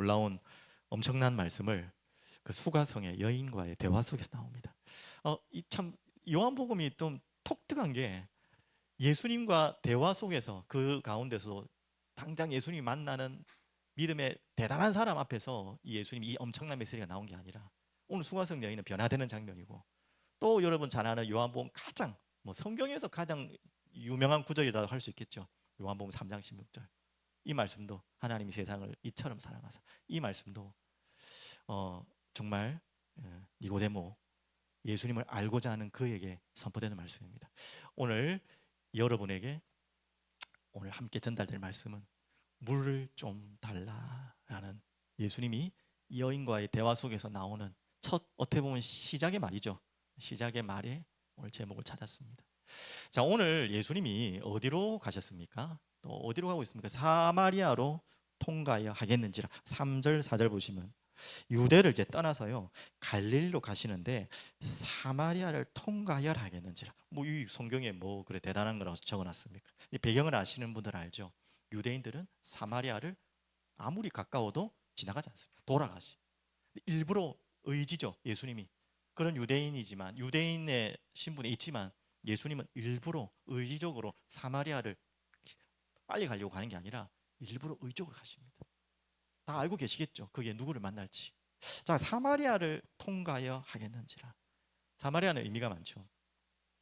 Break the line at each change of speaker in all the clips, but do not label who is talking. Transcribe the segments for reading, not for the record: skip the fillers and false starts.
놀라운 엄청난 말씀을 그 수가성의 여인과의 대화 속에서 나옵니다. 이 참 요한복음이 좀 독특한 게 예수님과 대화 속에서 그 가운데서 당장 예수님이 만나는 믿음의 대단한 사람 앞에서 이 예수님이 이 엄청난 메시지가 나온 게 아니라 오늘 수가성 여인은 변화되는 장면이고, 또 여러분 잘 아는 요한복음 가장 성경에서 가장 유명한 구절이라고 할 수 있겠죠. 요한복음 3장 16절. 이 말씀도 하나님이 세상을 이처럼 사랑하사, 이 말씀도 정말 니고데모, 예수님을 알고자 하는 그에게 선포되는 말씀입니다. 오늘 여러분에게 오늘 함께 전달될 말씀은 물을 좀 달라라는 예수님이 여인과의 대화 속에서 나오는 첫, 어떻게 보면 시작의 말이죠. 시작의 말에 오늘 제목을 찾았습니다. 자, 오늘 예수님이 어디로 가셨습니까? 또 어디로 가고 있습니까? 사마리아로 통과하여 하겠는지라. 3절 4절 보시면 유대를 이제 떠나서요 갈릴리로 가시는데 사마리아를 통과하여 하겠는지라. 이 성경에 뭐 그래 대단한 거라고 적어놨습니까? 이 배경을 아시는 분들 알죠? 유대인들은 사마리아를 아무리 가까워도 지나가지 않습니다. 돌아가시. 일부러 의지죠. 예수님이 그런 유대인이지만, 유대인의 신분에 있지만, 예수님은 일부러 의지적으로 사마리아를 빨리 가려고 가는 게 아니라 일부러 의적으로 가십니다. 다 알고 계시겠죠, 그게 누구를 만날지. 자, 사마리아를 통과하여 하겠는지라. 사마리아는 의미가 많죠.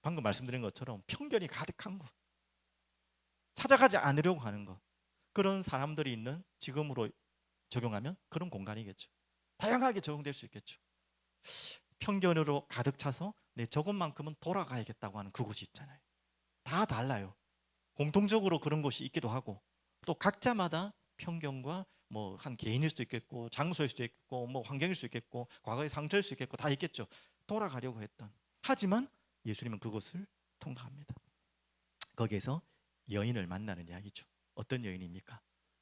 방금 말씀드린 것처럼 편견이 가득한 것, 찾아가지 않으려고 하는 것, 그런 사람들이 있는, 지금으로 적용하면 그런 공간이겠죠. 다양하게 적용될 수 있겠죠. 편견으로 가득 차서 내 저것만큼은 돌아가야겠다고 하는 그곳이 있잖아요. 다 달라요. 공통적으로 그런 곳이 있기도 하고, 또 각자마다 편견과 한 개인일 수도 있겠고, 장소일 수도 있겠고, 환경일 수도 있겠고, 과거의 상처일 수도 있겠고, 다 있겠죠. 돌아가려고 했던. 하지만 예수님은 그곳을 통과합니다. 거기에서 여인을 만나는 이야기죠. 어떤 여인입니까?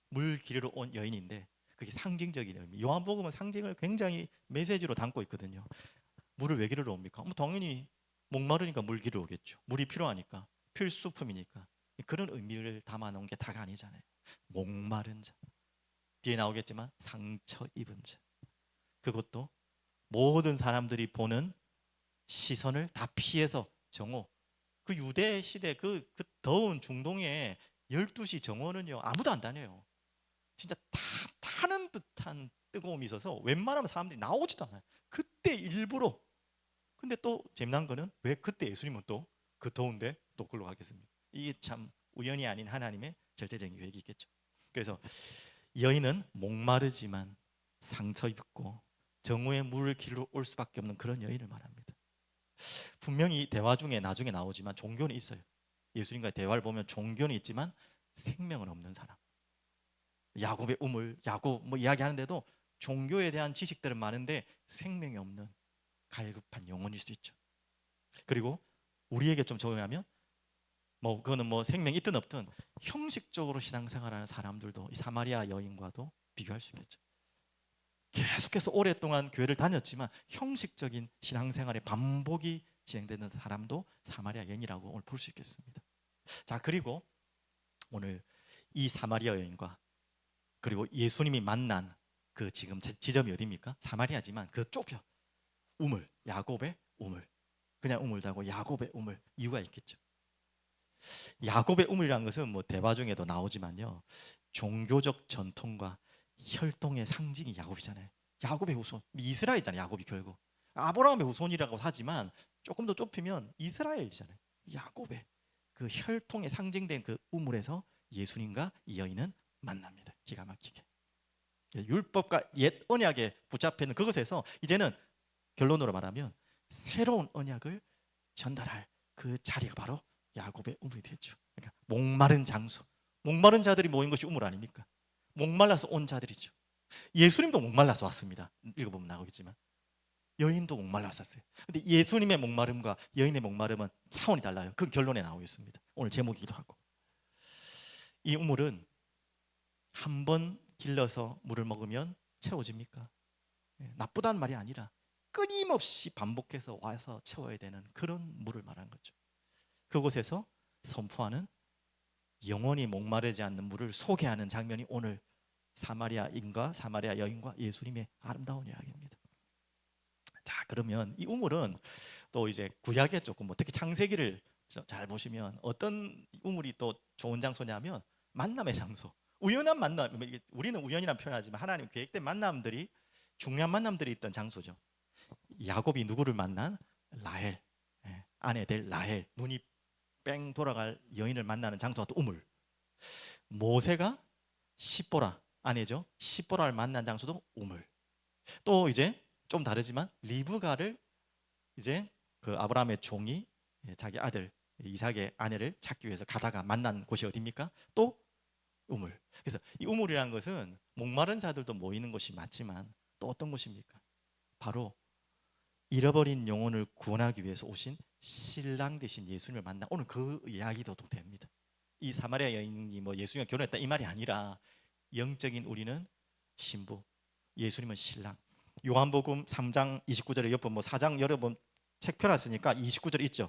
물 기르러 온 여인인데, 그게 상징적인 의미. 요한복음은 상징을 굉장히 메시지로 담고 있거든요. 물을 왜 기르러 옵니까? 당연히 목마르니까 물 기르러 오겠죠. 물이 필요하니까, 필수품이니까. 그런 의미를 담아놓은 게 다가 아니잖아요. 목마른 자, 뒤에 나오겠지만 상처 입은 자, 그것도 모든 사람들이 보는 시선을 다 피해서 정오, 그 유대 시대 그 더운 중동의 12시 정오는요 아무도 안 다녀요. 진짜 다 타는 듯한 뜨거움이 있어서 웬만하면 사람들이 나오지도 않아요. 그때 일부러. 근데 또 재미난 거는 왜 그때 예수님은 또 그 더운데 또 글로 가겠습니까? 이게 참 우연이 아닌 하나님의 절대적인 계획이 있겠죠. 그래서 여인은 목마르지만 상처 입고 정오에 물을 기르러 올 수밖에 없는 그런 여인을 말합니다. 분명히 대화 중에 나중에 나오지만 종교는 있어요. 예수님과의 대화를 보면 종교는 있지만 생명은 없는 사람. 야곱의 우물, 야곱 이야기하는데도 종교에 대한 지식들은 많은데 생명이 없는 갈급한 영혼일 수도 있죠. 그리고 우리에게 좀 적용하면 그거는 생명이 있든 없든 형식적으로 신앙생활하는 사람들도 이 사마리아 여인과도 비교할 수 있겠죠. 계속해서 오랫동안 교회를 다녔지만 형식적인 신앙생활의 반복이 진행되는 사람도 사마리아 여인이라고 오늘 볼 수 있겠습니다. 자, 그리고 오늘 이 사마리아 여인과 그리고 예수님이 만난 그 지금 지점이 어디입니까? 사마리아지만 그 좁혀 우물, 야곱의 우물. 그냥 우물도 하고 야곱의 우물. 이유가 있겠죠. 야곱의 우물이라는 것은 대화 중에도 나오지만요, 종교적 전통과 혈통의 상징이 야곱이잖아요. 야곱의 후손, 이스라엘이잖아요. 야곱이 결국 아브라함의 후손이라고 하지만 조금 더 좁히면 이스라엘이잖아요. 야곱의 그 혈통의 상징된 그 우물에서 예수님과 이 여인은 만납니다. 기가 막히게 율법과 옛 언약에 붙잡혀 있는 그것에서 이제는 결론으로 말하면 새로운 언약을 전달할 그 자리가 바로 야곱의 우물이 되죠. 그러니까 목마른 장소, 목마른 자들이 모인 것이 우물 아닙니까? 목말라서 온 자들이죠. 예수님도 목말라서 왔습니다. 읽어보면 나오겠지만 여인도 목말라서 왔어요. 근데 예수님의 목마름과 여인의 목마름은 차원이 달라요. 그 결론에 나오겠습니다. 오늘 제목이기도 하고. 이 우물은 한 번 길러서 물을 먹으면 채워집니까? 나쁘다는 말이 아니라 끊임없이 반복해서 와서 채워야 되는 그런 물을 말한 거죠. 그곳에서 선포하는 영원히 목마르지 않는 물을 소개하는 장면이 오늘 사마리아인과 사마리아 여인과 예수님의 아름다운 이야기입니다. 자, 그러면 이 우물은 또 이제 구약에 조금 특히 창세기를 잘 보시면 어떤 우물이 또 좋은 장소냐면 만남의 장소. 우연한 만남. 우리는 우연이란 표현하지만 하나님 계획된 만남들이 중요한 만남들이 있던 장소죠. 야곱이 누구를 만난? 라헬. 아내 될 라헬. 눈이 뺑 돌아갈 여인을 만나는 장소가 또 우물. 모세가 십보라 아내죠. 십보라를 만난 장소도 우물. 또 이제 좀 다르지만 리브가를 이제 그 아브라함의 종이 자기 아들 이삭의 아내를 찾기 위해서 가다가 만난 곳이 어디입니까? 또 우물. 그래서 이 우물이라는 것은 목마른 자들도 모이는 곳이 맞지만 또 어떤 곳입니까? 바로 잃어버린 영혼을 구원하기 위해서 오신 신랑 되신 예수님을 만나 오늘 그 이야기도 됩니다. 이 사마리아 여인이 뭐 예수님과 결혼했다 이 말이 아니라 영적인 우리는 신부, 예수님은 신랑. 요한복음 3장 29절에 옆에 뭐 4장 여러분 책 펴놨으니까 29절 있죠.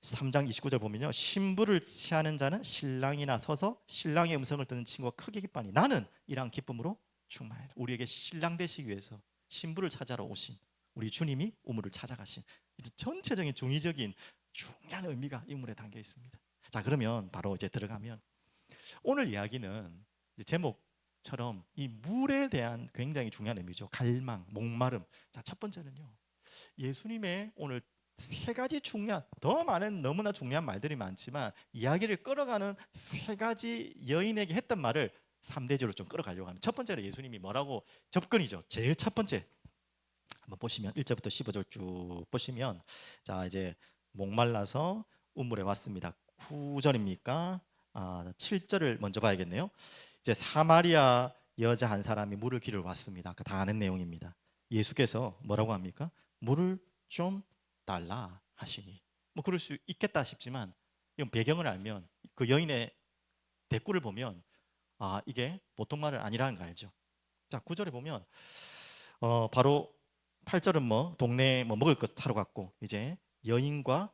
3장 29절 보면요, 신부를 취하는 자는 신랑이나 서서 신랑의 음성을 듣는 친구가 크게 기뻐하니 나는 이러한 기쁨으로 충만해. 우리에게 신랑 되시기 위해서 신부를 찾아러 오신 우리 주님이 우물을 찾아가신 전체적인 중의적인 중요한 의미가 이 우물에 담겨 있습니다. 자, 그러면 바로 이제 들어가면 오늘 이야기는 제목처럼 이 물에 대한 굉장히 중요한 의미죠. 갈망, 목마름. 자, 첫 번째는요, 예수님의 오늘 세 가지 중요한, 더 많은 너무나 중요한 말들이 많지만 이야기를 끌어가는 세 가지 여인에게 했던 말을 3대주로 좀 끌어가려고 합니다. 첫 번째로 예수님이 뭐라고 접근이죠. 제일 첫 번째 한번 보시면 1절부터 15절 쭉 보시면, 자, 이제 목말라서 우물에 왔습니다. 9절입니까? 7절을 먼저 봐야겠네요. 이제 사마리아 여자 한 사람이 물을 기르러 왔습니다. 아까 다 아는 내용입니다. 예수께서 뭐라고 합니까? 물을 좀 달라 하시니. 뭐 그럴 수 있겠다 싶지만 이건 배경을 알면, 그 여인의 대꾸를 보면 이게 보통 말은 아니라는 거 알죠. 자, 9절에 보면 바로 8절은 뭐 동네에 뭐 먹을 것 사러 갔고 이제 여인과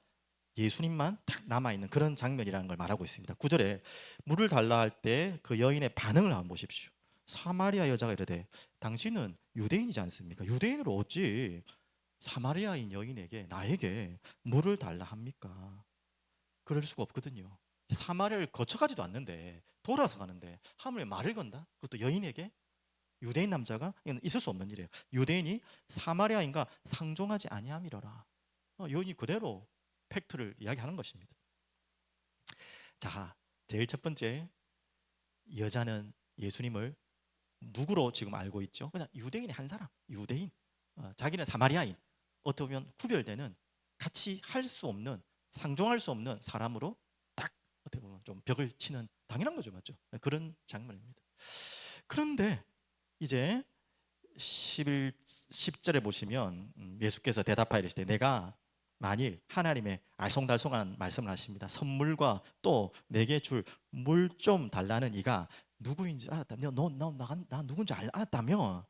예수님만 딱 남아있는 그런 장면이라는 걸 말하고 있습니다. 9절에 물을 달라 할 때 그 여인의 반응을 한번 보십시오. 사마리아 여자가 이르되 당신은 유대인이지 않습니까? 유대인으로 어찌 사마리아인 여인에게 나에게 물을 달라 합니까? 그럴 수가 없거든요. 사마리아를 거쳐가지도 않는데 돌아서 가는데 하물며 말을 건다? 그것도 여인에게? 유대인 남자가? 이건 있을 수 없는 일이에요. 유대인이 사마리아인과 상종하지 아니함이로라. 여인이 그대로 팩트를 이야기하는 것입니다. 자, 제일 첫 번째, 여자는 예수님을 누구로 지금 알고 있죠? 그냥 유대인의 한 사람, 유대인. 자기는 사마리아인. 어떻게 보면 구별되는, 같이 할 수 없는, 상종할 수 없는 사람으로 딱 어떻게 보면 좀 벽을 치는, 당연한 거죠, 맞죠? 그런 장면입니다. 그런데 이제 10절에 보시면 예수께서 대답하여 이르시되 내가 만일 하나님의 알쏭달쏭한 말씀을 하십니다. 선물과 또 내게 줄 물 좀 달라는 이가 누구인지 알았다면, 나 누군지 알았다면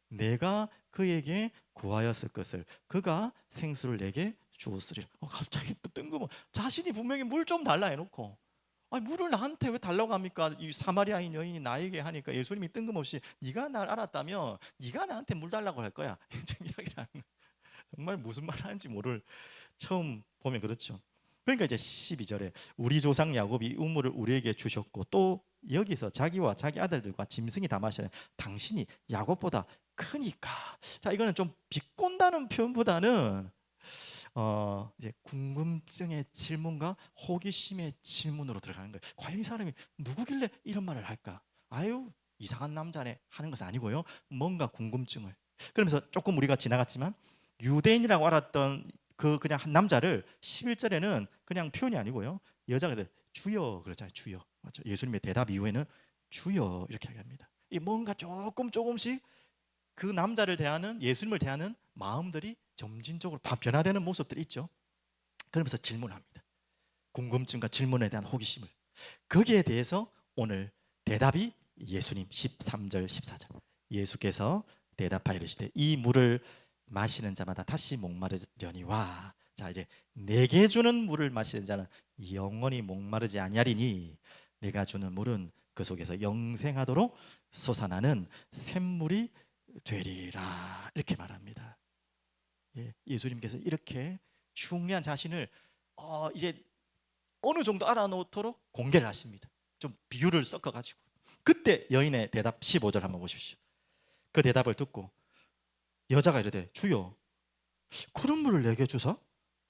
내가 그에게 구하였을 것을 그가 생수를 내게 주었으리라. 갑자기 뜬금없, 자신이 분명히 물 좀 달라 해놓고 물을 나한테 왜 달라고 합니까? 이 사마리아인 여인이 나에게 하니까 예수님이 뜬금없이 네가 날 알았다면 네가 나한테 물 달라고 할 거야. 이야기를 하는 거야. 정말 무슨 말 하는지 모를, 처음 보면 그렇죠. 그러니까 이제 12절에 우리 조상 야곱이 우물을 우리에게 주셨고 또 여기서 자기와 자기 아들들과 짐승이 다 마시는 당신이 야곱보다 크니까. 자, 이거는 좀 비꼰다는 표현보다는 이제 궁금증의 질문과 호기심의 질문으로 들어가는 거예요. 과연 이 사람이 누구길래 이런 말을 할까? 아유, 이상한 남자네 하는 것은 아니고요. 뭔가 궁금증을. 그러면서 조금 우리가 지나갔지만 유대인이라고 알았던 그냥 한 남자를 11절에는 그냥 표현이 아니고요. 여자가 주여 그러잖아요. 주여. 맞죠? 예수님의 대답 이후에는 주여 이렇게 얘기합니다. 이 뭔가 조금씩 그 남자를 대하는, 예수님을 대하는 마음들이 점진적으로 변화되는 모습들이 있죠. 그러면서 질문합니다. 궁금증과 질문에 대한 호기심을. 거기에 대해서 오늘 대답이 예수님 13절 14절. 예수께서 대답하여 이르시되 이 물을 마시는 자마다 다시 목마르려니와. 자, 이제 내게 주는 물을 마시는 자는 영원히 목마르지 아니하리니 내가 주는 물은 그 속에서 영생하도록 솟아나는 샘물이 되리라 이렇게 말합니다. 예수님께서 이렇게 중요한 자신을 이제 어느 정도 알아놓도록 공개를 하십니다. 좀 비유를 섞어가지고. 그때 여인의 대답 15절 한번 보십시오. 그 대답을 듣고 여자가 이르되 주여 그런 물을 내게 주사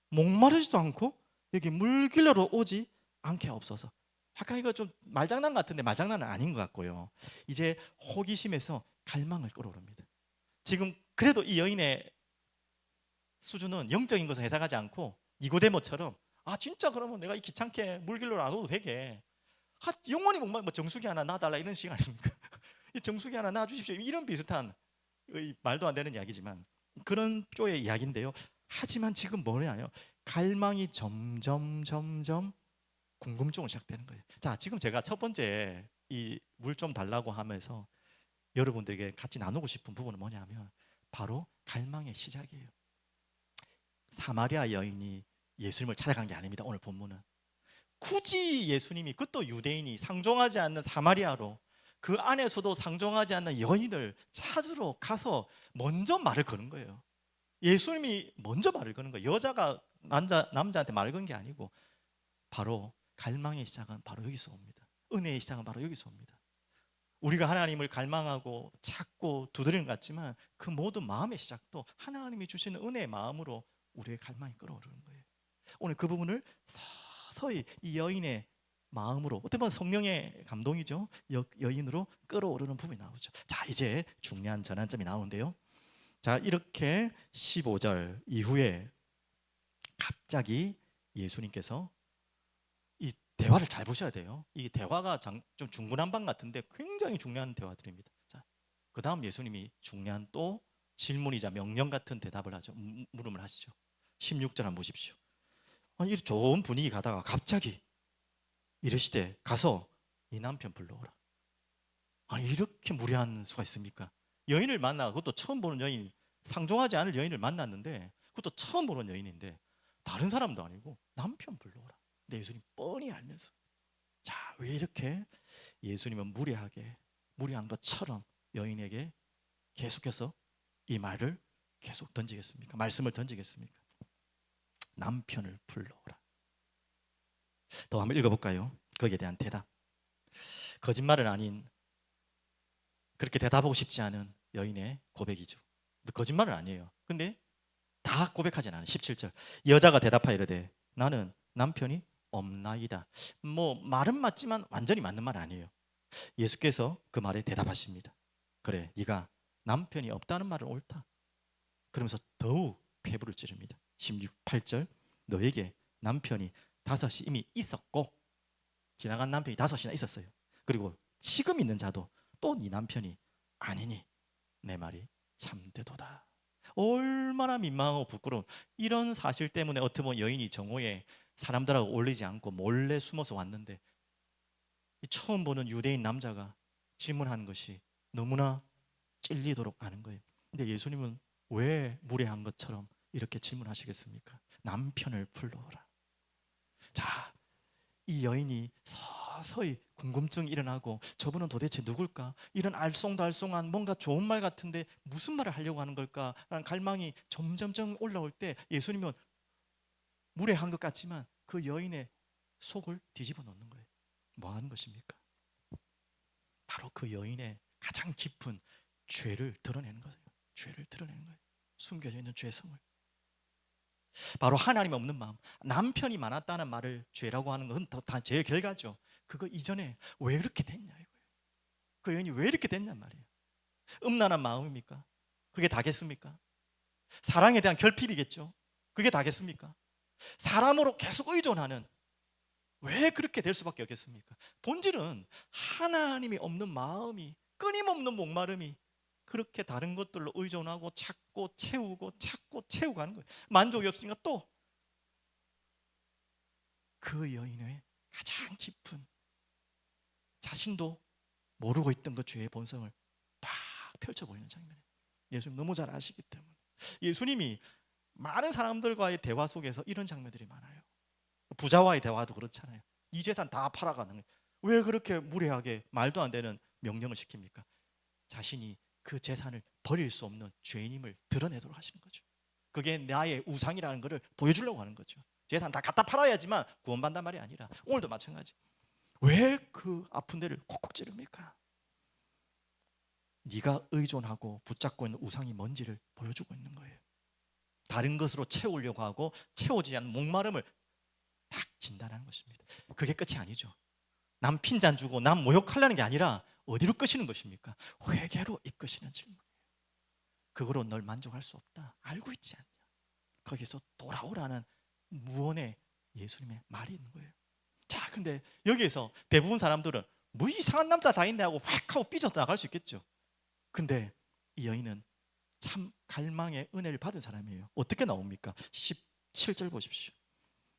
목마르지도 않고 여기 물길러로 오지 않게 없어서. 약간 이거 좀 말장난 같은데 말장난은 아닌 것 같고요. 이제 호기심에서 갈망을 끌어오릅니다. 지금 그래도 이 여인의 수준은 영적인 것을 해석하지 않고 니고데모처럼 진짜 그러면 내가 이 귀찮게 물길로 안 오도 되게 영원히 뭐 정수기 하나 놔달라 이런 식 아닙니까? 이 정수기 하나 놔주십시오 이런 비슷한 말도 안 되는 이야기지만 그런 쪽의 이야기인데요. 하지만 지금 뭐냐요? 갈망이 점점 궁금증이 시작되는 거예요. 자, 지금 제가 첫 번째 이 물 좀 달라고 하면서 여러분들에게 같이 나누고 싶은 부분은 뭐냐면 바로 갈망의 시작이에요. 사마리아 여인이 예수님을 찾아간 게 아닙니다. 오늘 본문은 굳이 예수님이 그것도 유대인이 상종하지 않는 사마리아로 그 안에서도 상종하지 않는 여인을 찾으러 가서 먼저 말을 거는 거예요. 예수님이 먼저 말을 거는 거예요. 여자가 남자한테 말을 건 게 아니고 바로 갈망의 시작은 바로 여기서 옵니다. 은혜의 시작은 바로 여기서 옵니다. 우리가 하나님을 갈망하고 찾고 두드리는 것 같지만 그 모든 마음의 시작도 하나님이 주시는 은혜의 마음으로 우리의 갈망이 끌어오르는 거예요. 오늘 그 부분을 서서히 이 여인의 마음으로, 어떻게 보면 성령의 감동이죠. 여인으로 끌어오르는 부분이 나오죠. 자, 이제 중요한 전환점이 나오는데요. 자, 이렇게 15절 이후에 갑자기 예수님께서 이 대화를 잘 보셔야 돼요. 이 대화가 좀 중구난방 같은데 굉장히 중요한 대화들입니다. 자, 그 다음 예수님이 중요한 또 질문이자 명령 같은 대답을 하죠. 물음을 하시죠. 16절 한번 보십시오. 아니, 좋은 분위기 가다가 갑자기 이르시되 가서 네 남편 불러오라. 아니, 이렇게 무례한 수가 있습니까? 여인을 만나, 그것도 처음 보는 여인, 상종하지 않을 여인을 만났는데 그것도 처음 보는 여인인데 다른 사람도 아니고 남편 불러오라. 근데 예수님 뻔히 알면서, 자, 왜 이렇게 예수님은 무례한 것처럼 여인에게 계속해서 이 말을 계속 던지겠습니까? 말씀을 던지겠습니까? 남편을 불러오라. 더 한번 읽어볼까요? 거기에 대한 대답. 거짓말은 아닌, 그렇게 대답하고 싶지 않은 여인의 고백이죠. 거짓말은 아니에요. 근데 다 고백하진 않아요. 17절 여자가 대답하여 이르되 나는 남편이 없나이다. 뭐 말은 맞지만 완전히 맞는 말 아니에요. 예수께서 그 말에 대답하십니다. 그래, 네가 남편이 없다는 말은 옳다. 그러면서 더욱 폐부를 찌릅니다. 8절 너에게 남편이 5이 이미 있었고, 지나간 남편이 5이나 있었어요. 그리고 지금 있는 자도 또 네 남편이 아니니 내 말이 참되도다. 얼마나 민망하고 부끄러운 이런 사실 때문에 어떻게 보면 여인이 정오에 사람들하고 올리지 않고 몰래 숨어서 왔는데 처음 보는 유대인 남자가 질문하는 것이 너무나 찔리도록 아는 거예요. 근데 예수님은 왜 무례한 것처럼 이렇게 질문하시겠습니까? 남편을 불러오라. 자, 이 여인이 서서히 궁금증이 일어나고 저분은 도대체 누굴까? 이런 알쏭달쏭한 뭔가 좋은 말 같은데 무슨 말을 하려고 하는 걸까? 라는 갈망이 점점점 올라올 때 예수님은 무례한 것 같지만 그 여인의 속을 뒤집어 놓는 거예요. 뭐 하는 것입니까? 바로 그 여인의 가장 깊은 죄를 드러내는 거예요. 죄를 드러내는 거예요. 숨겨져 있는 죄성을. 바로 하나님 없는 마음, 남편이 많았다는 말을 죄라고 하는 건 다 죄의 결과죠. 그거 이전에 왜 그렇게 됐냐 이거예요. 그 여인이 왜 이렇게 됐냔 말이에요. 음란한 마음입니까? 그게 다겠습니까? 사랑에 대한 결핍이겠죠. 그게 다겠습니까? 사람으로 계속 의존하는, 왜 그렇게 될 수밖에 없겠습니까? 본질은 하나님이 없는 마음이, 끊임없는 목마름이 그렇게 다른 것들로 의존하고 찾고 채우고 하는 거예요. 만족이 없으니까 또 그 여인의 가장 깊은, 자신도 모르고 있던 그 죄의 본성을 팍 펼쳐보이는 장면이에요. 예수님 너무 잘 아시기 때문에. 예수님이 많은 사람들과의 대화 속에서 이런 장면들이 많아요. 부자와의 대화도 그렇잖아요. 이 재산 다 팔아가는 거예요. 왜 그렇게 무례하게 말도 안 되는 명령을 시킵니까? 자신이 그 재산을 버릴 수 없는 죄인임을 드러내도록 하시는 거죠. 그게 나의 우상이라는 것을 보여주려고 하는 거죠. 재산 다 갖다 팔아야지만 구원받는단 말이 아니라 오늘도 마찬가지. 왜 그 아픈 데를 콕콕 찌릅니까? 네가 의존하고 붙잡고 있는 우상이 뭔지를 보여주고 있는 거예요. 다른 것으로 채우려고 하고 채워지지 않는 목마름을 딱 진단하는 것입니다. 그게 끝이 아니죠. 남 핀잔 주고 남 모욕하려는 게 아니라 어디로 끄시는 것입니까? 회개로 이끄시는 질문이에요. 그거로 널 만족할 수 없다. 알고 있지 않냐? 거기서 돌아오라는 무언의 예수님의 말이 있는 거예요. 자, 근데 여기에서 대부분 사람들은 뭐 이상한 남자 다 있네 하고 확 하고 삐져 나갈 수 있겠죠. 근데 이 여인은 참 갈망의 은혜를 받은 사람이에요. 어떻게 나옵니까? 17절 보십시오.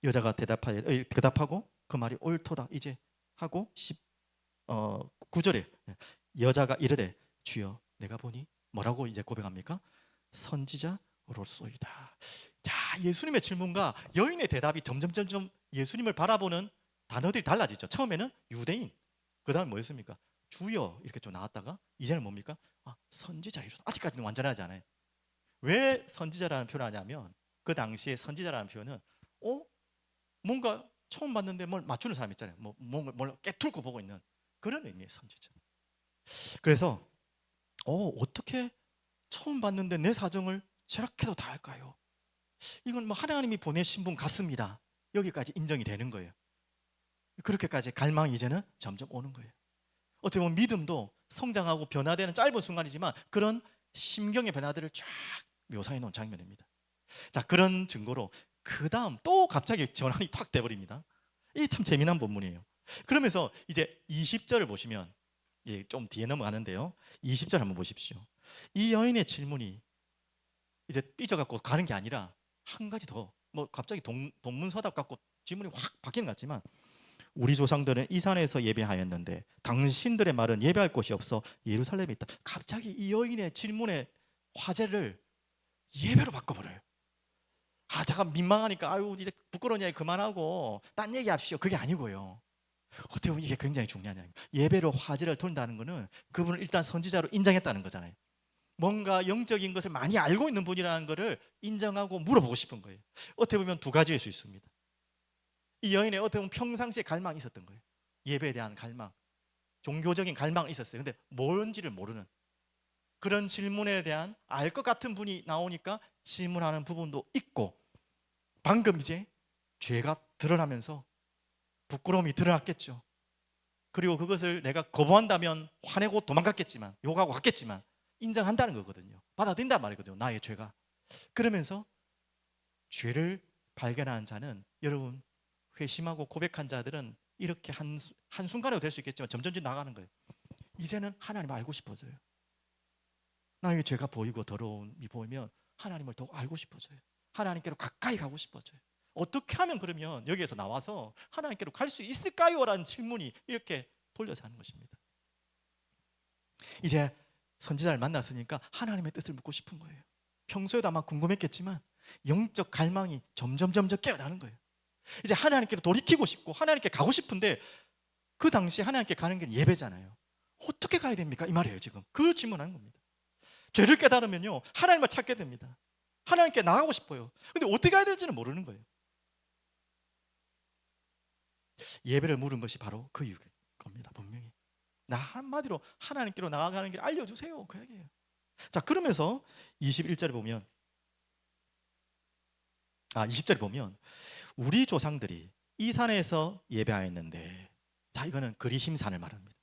여자가 대답하고 그 말이 옳도다 이제 하고 9절에 여자가 이르되 주여 내가 보니 뭐라고 이제 고백합니까? 선지자로소이다. 자, 예수님의 질문과 여인의 대답이 점점 예수님을 바라보는 단어들이 달라지죠. 처음에는 유대인, 그 다음에 뭐였습니까? 주여 이렇게 좀 나왔다가 이제는 뭡니까? 선지자이로다. 아직까지는 완전하지 않아요. 왜 선지자라는 표현을 하냐면 그 당시에 선지자라는 표현은 뭔가 처음 봤는데 뭘 맞추는 사람 있잖아요. 뭘 깨뚫고 보고 있는 그런 의미의 선지자. 그래서 어떻게 처음 봤는데 내 사정을 저렇게도 다 할까요? 이건 뭐 하나님이 보내신 분 같습니다. 여기까지 인정이 되는 거예요. 그렇게까지 갈망이 이제는 점점 오는 거예요. 어떻게 보면 믿음도 성장하고 변화되는 짧은 순간이지만 그런 심경의 변화들을 쫙 묘사해 놓은 장면입니다. 자, 그런 증거로 그 다음 또 갑자기 전환이 탁 돼버립니다. 이게 참 재미난 본문이에요. 그러면서 이제 20절을 보시면 좀 뒤에 넘어가는데요. 20절 한번 보십시오. 이 여인의 질문이 이제 삐져갖고 가는 게 아니라 한 가지 더 갑자기 동문서답 갖고 질문이 확 바뀌는 것 같지만 우리 조상들은 이 산에서 예배하였는데 당신들의 말은 예배할 곳이 없어 예루살렘에 있다. 갑자기 이 여인의 질문의 화제를 예배로 바꿔버려요. 잠깐 민망하니까 아유 이제 부끄러우냐 그만하고 딴 얘기합시오. 그게 아니고요. 어떻게 보면 이게 굉장히 중요한 이야기예요. 예배로 화제를 돌린다는 것은 그분을 일단 선지자로 인정했다는 거잖아요. 뭔가 영적인 것을 많이 알고 있는 분이라는 것을 인정하고 물어보고 싶은 거예요. 어떻게 보면 두 가지일 수 있습니다. 이 여인의 어떻게 보면 평상시에 갈망이 있었던 거예요. 예배에 대한 갈망, 종교적인 갈망이 있었어요. 근데 뭔지를 모르는 그런 질문에 대한 알 것 같은 분이 나오니까 질문하는 부분도 있고, 방금 이제 죄가 드러나면서 부끄러움이 드러났겠죠. 그리고 그것을 내가 거부한다면 화내고 도망갔겠지만, 욕하고 갔겠지만 인정한다는 거거든요. 받아들인단 말이거든요. 나의 죄가. 그러면서 죄를 발견한 자는, 여러분 회심하고 고백한 자들은 이렇게 한순간에도 될 수 있겠지만 점점 나가는 거예요. 이제는 하나님 알고 싶어져요. 나의 죄가 보이고 더러움이 보이면 하나님을 더 알고 싶어져요. 하나님께로 가까이 가고 싶어져요. 어떻게 하면 그러면 여기에서 나와서 하나님께로 갈 수 있을까요? 라는 질문이 이렇게 돌려서 하는 것입니다. 이제 선지자를 만났으니까 하나님의 뜻을 묻고 싶은 거예요. 평소에도 아마 궁금했겠지만 영적 갈망이 점점 깨어나는 거예요. 이제 하나님께로 돌이키고 싶고 하나님께 가고 싶은데, 그 당시에 하나님께 가는 게 예배잖아요. 어떻게 가야 됩니까? 이 말이에요. 지금 그 질문하는 겁니다. 죄를 깨달으면요 하나님을 찾게 됩니다. 하나님께 나가고 싶어요. 근데 어떻게 가야 될지는 모르는 거예요. 예배를 물은 것이 바로 그 이유일 겁니다. 분명히 나 한마디로 하나님께로 나아가는 길 알려주세요, 그 얘기예요. 자, 그러면서 21절에 보면 20절에 보면 우리 조상들이 이 산에서 예배하였는데, 자, 이거는 그리심산을 말합니다.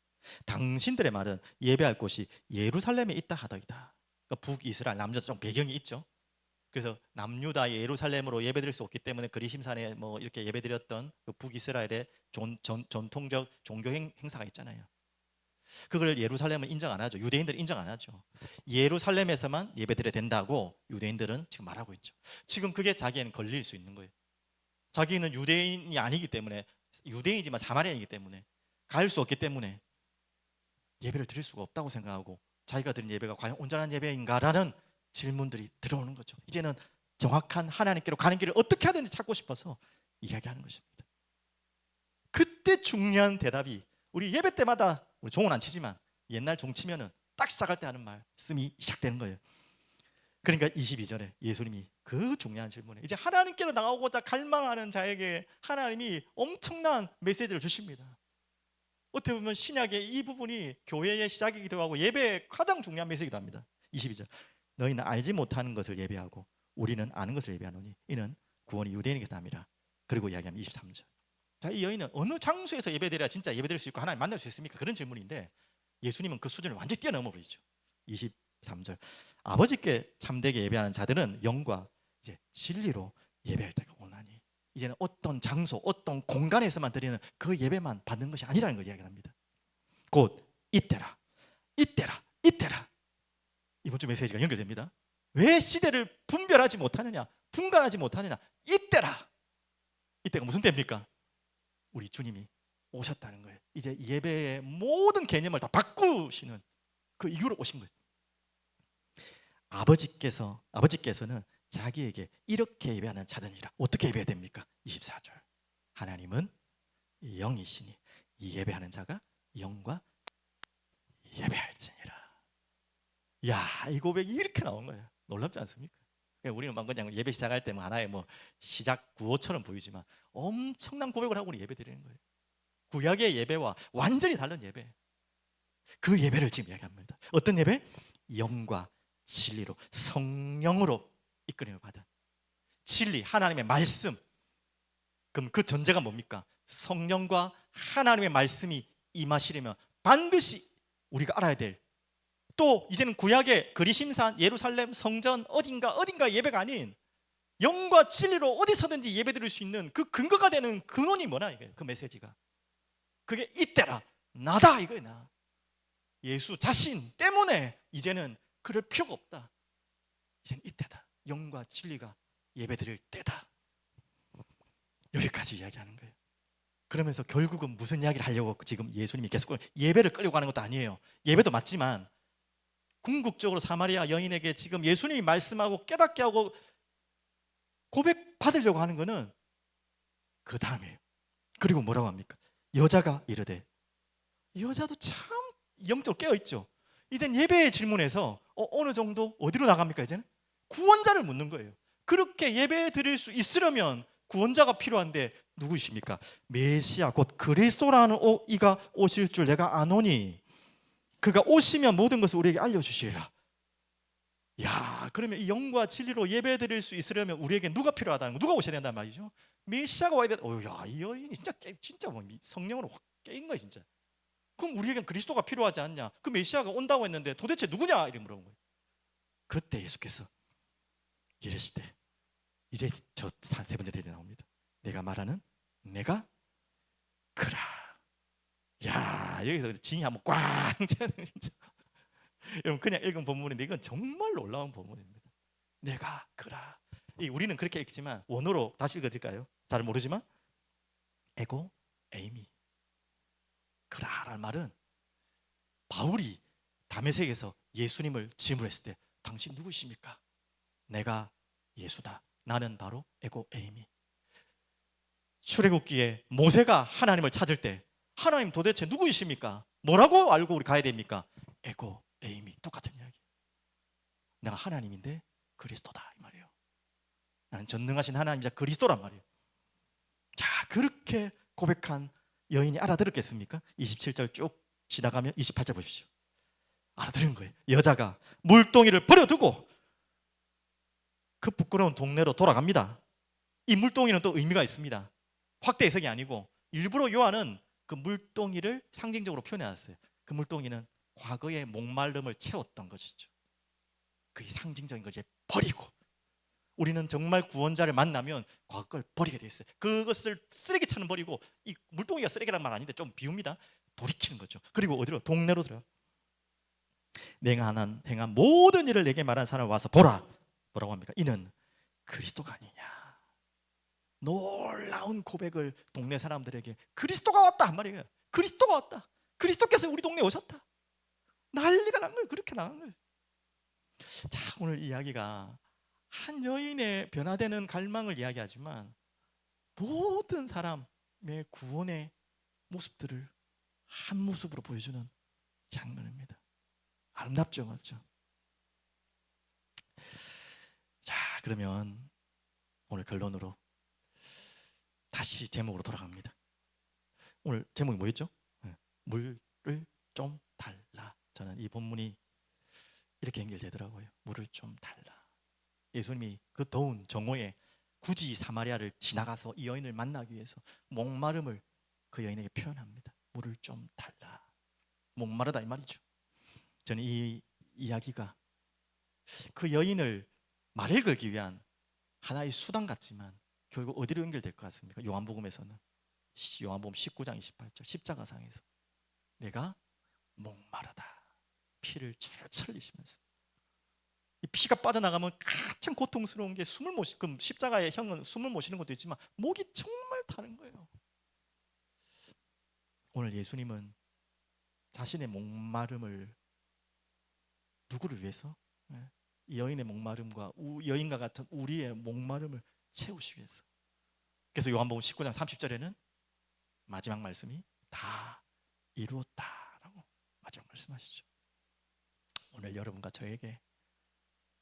당신들의 말은 예배할 곳이 예루살렘에 있다 하더이다. 그러니까 북이스라엘, 남유다 좀 배경이 있죠. 그래서 남유다의 예루살렘으로 예배드릴 수 없기 때문에 그리심산에 이렇게 예배드렸던 그 북이스라엘의 전통적 종교 행사가 있잖아요. 그걸 예루살렘은 인정 안 하죠. 유대인들은 인정 안 하죠. 예루살렘에서만 예배드려야 된다고 유대인들은 지금 말하고 있죠. 지금 그게 자기에는 걸릴 수 있는 거예요. 자기는 유대인이 아니기 때문에, 유대인이지만 사마리아이기 때문에 갈 수 없기 때문에 예배를 드릴 수가 없다고 생각하고, 자기가 드린 예배가 과연 온전한 예배인가라는 질문들이 들어오는 거죠. 이제는 정확한 하나님께로 가는 길을 어떻게 하든지 찾고 싶어서 이야기하는 것입니다. 그때 중요한 대답이, 우리 예배 때마다 우리 종은 안 치지만 옛날 종 치면은 딱 시작할 때 하는 말씀이 시작되는 거예요. 그러니까 22절에 예수님이 그 중요한 질문에 이제 하나님께로 나가고자 갈망하는 자에게 하나님이 엄청난 메시지를 주십니다. 어떻게 보면 신약의 이 부분이 교회의 시작이기도 하고 예배의 가장 중요한 메시지이기도 합니다. 22절 너희는 알지 못하는 것을 예배하고 우리는 아는 것을 예배하노니 이는 구원이 유대인에게서 남이라. 그리고 이야기하면 23절 자, 이 여인은 어느 장소에서 예배드려야 진짜 예배드릴 수 있고 하나님 만날 수 있습니까? 그런 질문인데 예수님은 그 수준을 완전히 뛰어넘어 버리죠. 23절 아버지께 참되게 예배하는 자들은 영과 이제 진리로 예배할 때가 오나니 이제는 어떤 장소, 어떤 공간에서만 드리는 그 예배만 받는 것이 아니라는 걸 이야기합니다. 곧 이때라, 이때라, 이때라. 이번 주 메시지가 연결됩니다. 왜 시대를 분별하지 못하느냐, 분간하지 못하느냐? 이때라. 이때가 무슨 때입니까? 우리 주님이 오셨다는 거예요. 이제 예배의 모든 개념을 다 바꾸시는 그 이유로 오신 거예요. 아버지께서는 자기에게 이렇게 예배하는 자들이라. 어떻게 예배해야 됩니까? 24절 하나님은 영이시니 이 예배하는 자가 영과 예배할지니라. 야, 이 고백이 이렇게 나온 거예요. 놀랍지 않습니까? 우리는 막 그냥 예배 시작할 때 하나의 시작 구호처럼 보이지만 엄청난 고백을 하고 우리 예배 드리는 거예요. 구약의 예배와 완전히 다른 예배. 그 예배를 지금 이야기합니다. 어떤 예배? 영과 진리로 성령으로 이끌림을 받은 진리, 하나님의 말씀. 그럼 그 전제가 뭡니까? 성령과 하나님의 말씀이 임하시려면 반드시 우리가 알아야 될 또 이제는 구약의 그리심산, 예루살렘, 성전 어딘가 예배가 아닌 영과 진리로 어디서든지 예배드릴 수 있는 그 근거가 되는 근원이 뭐냐 이게 그 메시지가 그게 이때라 나다 이거야 나. 예수 자신 때문에 이제는 그럴 필요가 없다. 이제는 이때다. 영과 진리가 예배드릴 때다. 여기까지 이야기하는 거예요. 그러면서 결국은 무슨 이야기를 하려고 지금 예수님이 계속 예배를 끌려고 하는 것도 아니에요. 예배도 맞지만 궁극적으로 사마리아 여인에게 지금 예수님이 말씀하고 깨닫게 하고 고백 받으려고 하는 것은 그 다음이에요. 그리고 뭐라고 합니까? 여자가 이르되 여자도 참 영적으로 깨어있죠. 이젠 예배의 질문에서 어느 정도 어디로 나갑니까? 이제는 구원자를 묻는 거예요. 그렇게 예배 드릴 수 있으려면 구원자가 필요한데 누구이십니까? 메시아 곧 그리스도라는 이가 오실 줄 내가 아노니 그가 오시면 모든 것을 우리에게 알려주시리라. 야, 그러면 이 영과 진리로 예배 드릴 수 있으려면 우리에게 누가 필요하다는 거, 누가 오셔야 된단 말이죠? 메시아가 와야 돼. 야, 이 여인이 진짜 성령으로 확 깨인 거야 진짜. 그럼 우리에겐 그리스도가 필요하지 않냐? 그 메시아가 온다고 했는데 도대체 누구냐? 이렇게 물어본 거예요. 그때 예수께서 이르시되 이제 저 세 번째 대대 나옵니다. 내가 말하는 내가 그라. 야, 여기서 징이 한번 꽝 차는 진짜. 여러분 그냥 읽은 본문인데 이건 정말 놀라운 본문입니다. 내가 그라. 우리는 그렇게 읽지만 원어로 다시 읽어드릴까요? 잘 모르지만 에고 에이미 그라라는 말은 바울이 다메섹에서 예수님을 질문했을 때 당신 누구십니까? 내가 예수다. 나는 바로 에고 에이미. 출애굽기에 모세가 하나님을 찾을 때 하나님 도대체 누구이십니까? 뭐라고 알고 우리 가야 됩니까? 에고 에이미. 똑같은 이야기. 내가 하나님인데 그리스도다 이 말이에요. 나는 전능하신 하나님이자 그리스도란 말이에요. 자, 그렇게 고백한 여인이 알아들었겠습니까? 27절 쭉 지나가면 28절 보십시오. 알아들은 거예요. 여자가 물동이를 버려두고 그 부끄러운 동네로 돌아갑니다. 이 물동이는 또 의미가 있습니다. 확대 해석이 아니고 일부러 요한은 그 물동이를 상징적으로 표현해놨어요. 그 물동이는 과거의 목마름을 채웠던 것이죠. 그게 상징적인 걸 이제 버리고 우리는 정말 구원자를 만나면 과거 걸 버리게 돼 있어요. 그것을 쓰레기처럼 버리고 이 물동이가 쓰레기란 말 아닌데 좀 비웁니다. 돌이키는 거죠. 그리고 어디로? 동네로 들어가. 내가 행한 모든 일을 내게 말한 사람을 와서 보라. 뭐라고 합니까? 이는 그리스도가 아니냐. 놀라운 고백을 동네 사람들에게 그리스도가 왔다 한 말이에요. 그리스도가 왔다. 그리스도께서 우리 동네에 오셨다. 난리가 난 거예요. 그렇게 나간 거예요. 자, 오늘 이야기가 한 여인의 변화되는 갈망을 이야기하지만 모든 사람의 구원의 모습들을 한 모습으로 보여주는 장면입니다. 아름답죠, 맞죠? 자, 그러면 오늘 결론으로 다시 제목으로 돌아갑니다. 오늘 제목이 뭐였죠? 네, 물을 좀 달라. 저는 이 본문이 이렇게 연결되더라고요. 물을 좀 달라. 예수님이 그 더운 정오에 굳이 사마리아를 지나가서 이 여인을 만나기 위해서 목마름을 그 여인에게 표현합니다. 물을 좀 달라. 목마르다 이 말이죠. 저는 이 이야기가 그 여인을 말을 걸기 위한 하나의 수단 같지만 결국 어디로 연결될 것 같습니까? 요한복음에서는 요한복음 19장 28절 십자가상에서 내가 목마르다 피를 철철 흘리시면서 이 피가 빠져나가면 가장 고통스러운 게 숨을 못 쉬. 그럼 십자가의 형은 숨을 못 쉬는 것도 있지만 목이 정말 타는 거예요. 오늘 예수님은 자신의 목마름을 누구를 위해서? 이 여인의 목마름과 여인과 같은 우리의 목마름을 채우시기 위해서. 그래서 요한복음 19장 30절에는 마지막 말씀이 다 이루었다라고 마지막 말씀하시죠. 오늘 여러분과 저에게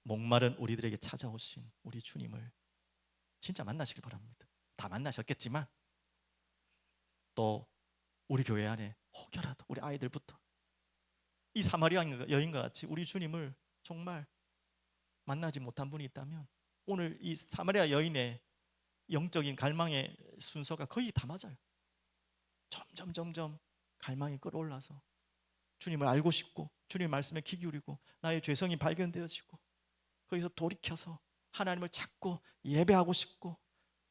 목마른 우리들에게 찾아오신 우리 주님을 진짜 만나시길 바랍니다. 다 만나셨겠지만 또 우리 교회 안에 혹여라도 우리 아이들부터 이 사마리아 여인과 같이 우리 주님을 정말 만나지 못한 분이 있다면 오늘 이 사마리아 여인의 영적인 갈망의 순서가 거의 다 맞아요. 점점 갈망이 끌어올라서 주님을 알고 싶고 주님의 말씀에 귀 기울이고 나의 죄성이 발견되어지고 거기서 돌이켜서 하나님을 찾고 예배하고 싶고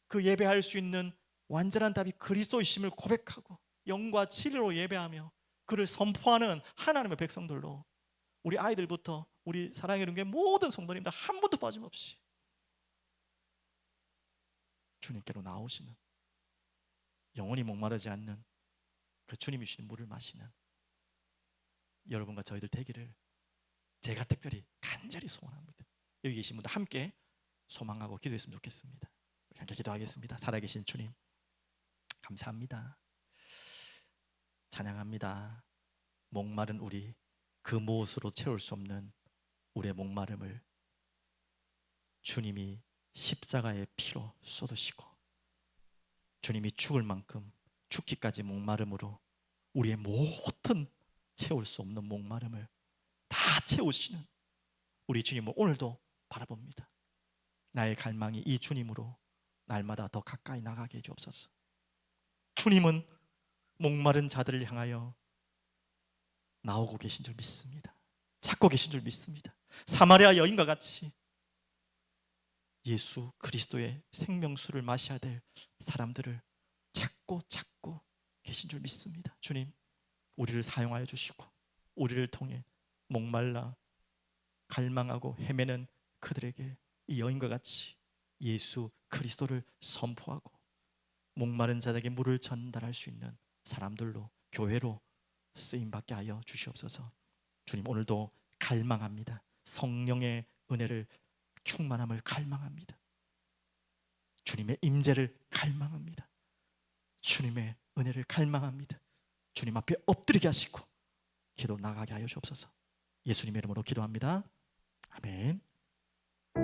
그 예배할 수 있는 완전한 답이 그리스도이심을 고백하고 영과 진리로 예배하며 그를 선포하는 하나님의 백성들로 우리 아이들부터 우리 사랑의 이룬 게 모든 성도님들 한 분도 빠짐없이 주님께로 나오시는 영원히 목마르지 않는 그 주님이 주시는 물을 마시는 여러분과 저희들 되기를 제가 특별히 간절히 소원합니다. 여기 계신 분들 함께 소망하고 기도했으면 좋겠습니다. 함께 기도하겠습니다. 살아계신 주님 감사합니다. 찬양합니다. 목마른 우리 그 무엇으로 채울 수 없는 우리의 목마름을 주님이 십자가의 피로 쏟으시고 주님이 죽을 만큼 죽기까지 목마름으로 우리의 모든 채울 수 없는 목마름을 다 채우시는 우리 주님을 오늘도 바라봅니다. 나의 갈망이 이 주님으로 날마다 더 가까이 나가게 해주옵소서. 주님은 목마른 자들을 향하여 나오고 계신 줄 믿습니다. 찾고 계신 줄 믿습니다. 사마리아 여인과 같이 예수 그리스도의 생명수를 마셔야 될 사람들을 찾고 계신 줄 믿습니다. 주님, 우리를 사용하여 주시고 우리를 통해 목말라 갈망하고 헤매는 그들에게 이 여인과 같이 예수 그리스도를 선포하고 목마른 자들에게 물을 전달할 수 있는 사람들로 교회로 쓰임받게 하여 주시옵소서. 주님, 오늘도 갈망합니다. 성령의 은혜를 충만함을 갈망합니다. 주님의 임재를 갈망합니다. 주님의 은혜를 갈망합니다. 주님 앞에 엎드리게 하시고 기도 나가게 하여 주옵소서. 예수님의 이름으로 기도합니다. 아멘.